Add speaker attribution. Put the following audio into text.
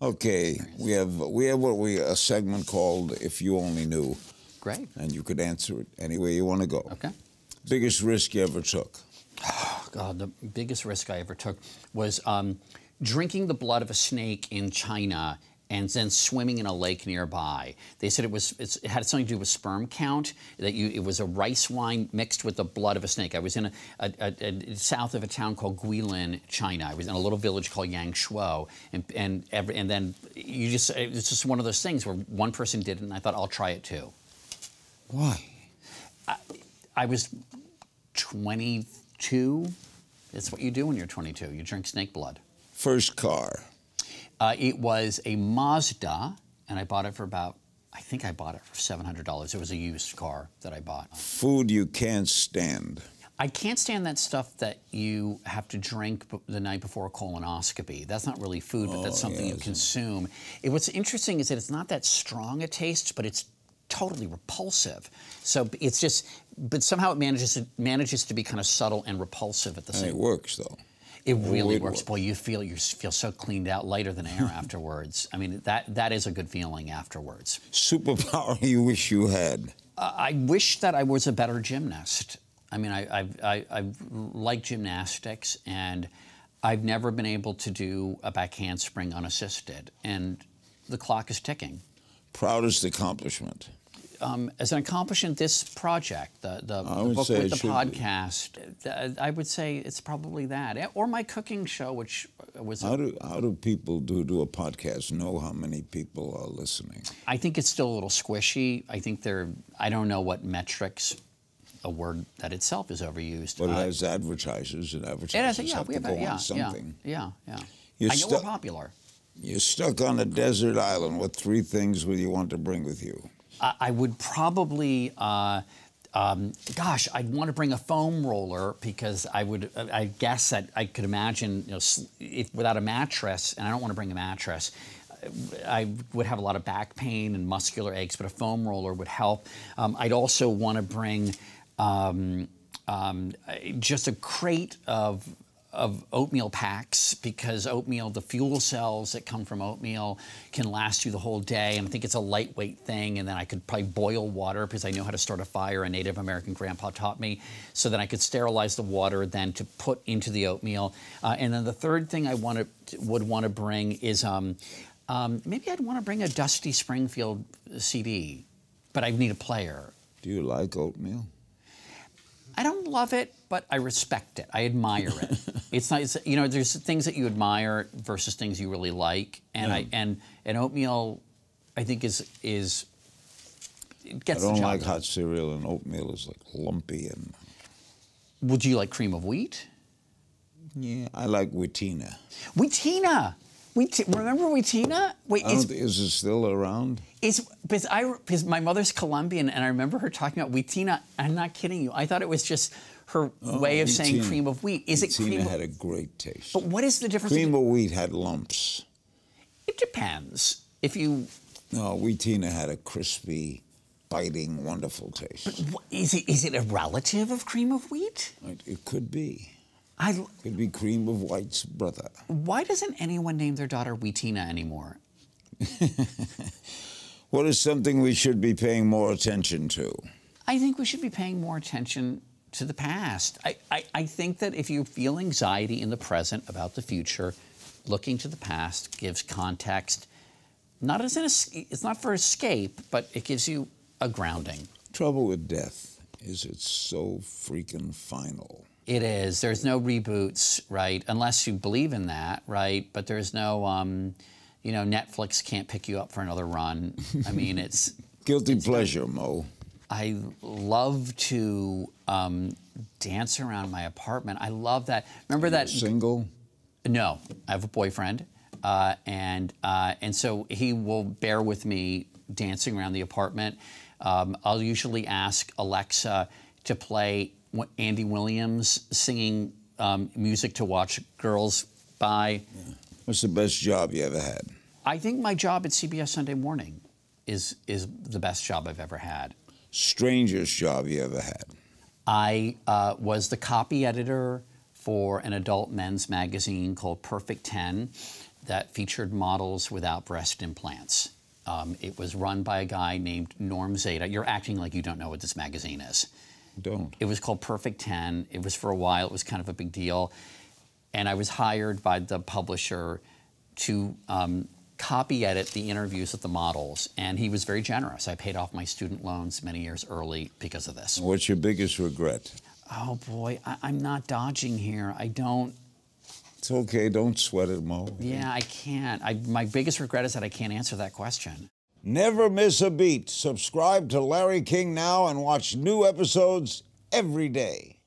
Speaker 1: Okay, we have a segment called "If You Only Knew."
Speaker 2: Great.
Speaker 1: And you could answer it any way you want to go.
Speaker 2: Okay.
Speaker 1: Biggest risk you ever took?
Speaker 2: Oh, God, the biggest risk I ever took was drinking the blood of a snake in China and then swimming in a lake nearby. They said it had something to do with sperm count, that it was a rice wine mixed with the blood of a snake. I was in a south of a town called Guilin, China. I was in a little village called Yangshuo, and then it's just one of those things where one person did it, and I thought, I'll try it too.
Speaker 1: Why?
Speaker 2: I was 22. It's what you do when you're 22. You drink snake blood.
Speaker 1: First car?
Speaker 2: It was a Mazda, and I bought it for I think I bought it for $700. It was a used car that I bought.
Speaker 1: Food you can't stand?
Speaker 2: I can't stand that stuff that you have to drink the night before a colonoscopy. That's not really food, but that's something you consume. What's interesting is that it's not that strong a taste, but it's totally repulsive. So it's just, but somehow it manages to be kind of subtle and repulsive at the same time.
Speaker 1: And it works, though.
Speaker 2: It really works. Boy, you feel so cleaned out, lighter than air afterwards. I mean, that is a good feeling afterwards.
Speaker 1: Superpower you wish you had?
Speaker 2: I wish that I was a better gymnast. I mean, I like gymnastics, and I've never been able to do a back handspring unassisted, and the clock is ticking.
Speaker 1: Proudest accomplishment?
Speaker 2: As an accomplishment, this project, the book with the podcast, I would say it's probably that, or my cooking show, which was.
Speaker 1: How do people who do a podcast know how many people are listening?
Speaker 2: I think it's still a little squishy. I think I don't know what metrics. A word that itself is overused.
Speaker 1: But it has advertisers, and advertisers have to go on something.
Speaker 2: Yeah. I know we're popular.
Speaker 1: You're stuck on a desert island. What 3 things would you want to bring with you?
Speaker 2: I would probably, gosh, I'd want to bring a foam roller, because I guess that I could imagine, if without a mattress, and I don't want to bring a mattress, I would have a lot of back pain and muscular aches, but a foam roller would help. I'd also want to bring just a crate of oatmeal packs, because oatmeal, the fuel cells that come from oatmeal can last you the whole day, and I think it's a lightweight thing, and then I could probably boil water, because I know how to start a fire. A Native American grandpa taught me, so that I could sterilize the water then to put into the oatmeal. And then the third thing I would want to bring is maybe I'd want to bring a Dusty Springfield CD, but I need a player.
Speaker 1: Do you like oatmeal?
Speaker 2: I don't love it, but I respect it. I admire it. It's not, there's things that you admire versus things you really like, and and oatmeal, I think it gets the job done.
Speaker 1: I don't like hot cereal, and oatmeal is like lumpy and.
Speaker 2: Would you like cream of wheat?
Speaker 1: Yeah, I like Wheatina.
Speaker 2: Wheatina. Remember Wheatina? Wait,
Speaker 1: is it still around?
Speaker 2: Because my mother's Colombian, and I remember her talking about Wheatina. I'm not kidding you. I thought it was just her way of saying cream of wheat.
Speaker 1: Wheatina had a great taste.
Speaker 2: But what is the difference?
Speaker 1: Cream of wheat had lumps.
Speaker 2: It depends.
Speaker 1: No, Wheatina had a crispy, biting, wonderful taste.
Speaker 2: But is it a relative of cream of wheat?
Speaker 1: It could be. Could be cream of white's brother.
Speaker 2: Why doesn't anyone name their daughter Wheatina anymore?
Speaker 1: What is something we should be paying more attention to?
Speaker 2: I think we should be paying more attention to the past. I think that if you feel anxiety in the present about the future, looking to the past gives context. It's not for escape, but it gives you a grounding.
Speaker 1: Trouble with death is it's so freaking final.
Speaker 2: It is. There's no reboots, right? Unless you believe in that, right? But there's no, Netflix can't pick you up for another run. I mean, it's...
Speaker 1: Guilty pleasure, Mo.
Speaker 2: I love to dance around my apartment. I love that. Remember that...
Speaker 1: Single?
Speaker 2: No, I have a boyfriend. And so he will bear with me dancing around the apartment. I'll usually ask Alexa to play Andy Williams singing music to watch girls by.
Speaker 1: Yeah. What's the best job you ever had?
Speaker 2: I think my job at CBS Sunday Morning is the best job I've ever had.
Speaker 1: Strangest job you ever had?
Speaker 2: I was the copy editor for an adult men's magazine called Perfect 10. that featured models without breast implants. It was run by a guy named Norm Zeta. You're acting like you don't know what this magazine is.
Speaker 1: Don't.
Speaker 2: It was called Perfect 10. It was for a while. It was kind of a big deal. And I was hired by the publisher to copy edit the interviews with the models. And he was very generous. I paid off my student loans many years early because of this.
Speaker 1: What's your biggest regret?
Speaker 2: Oh, boy. I'm not dodging here. I don't.
Speaker 1: It's okay. Don't sweat it, Mo.
Speaker 2: Yeah, I can't. My biggest regret is that I can't answer that question.
Speaker 1: Never miss a beat. Subscribe to Larry King now and watch new episodes every day.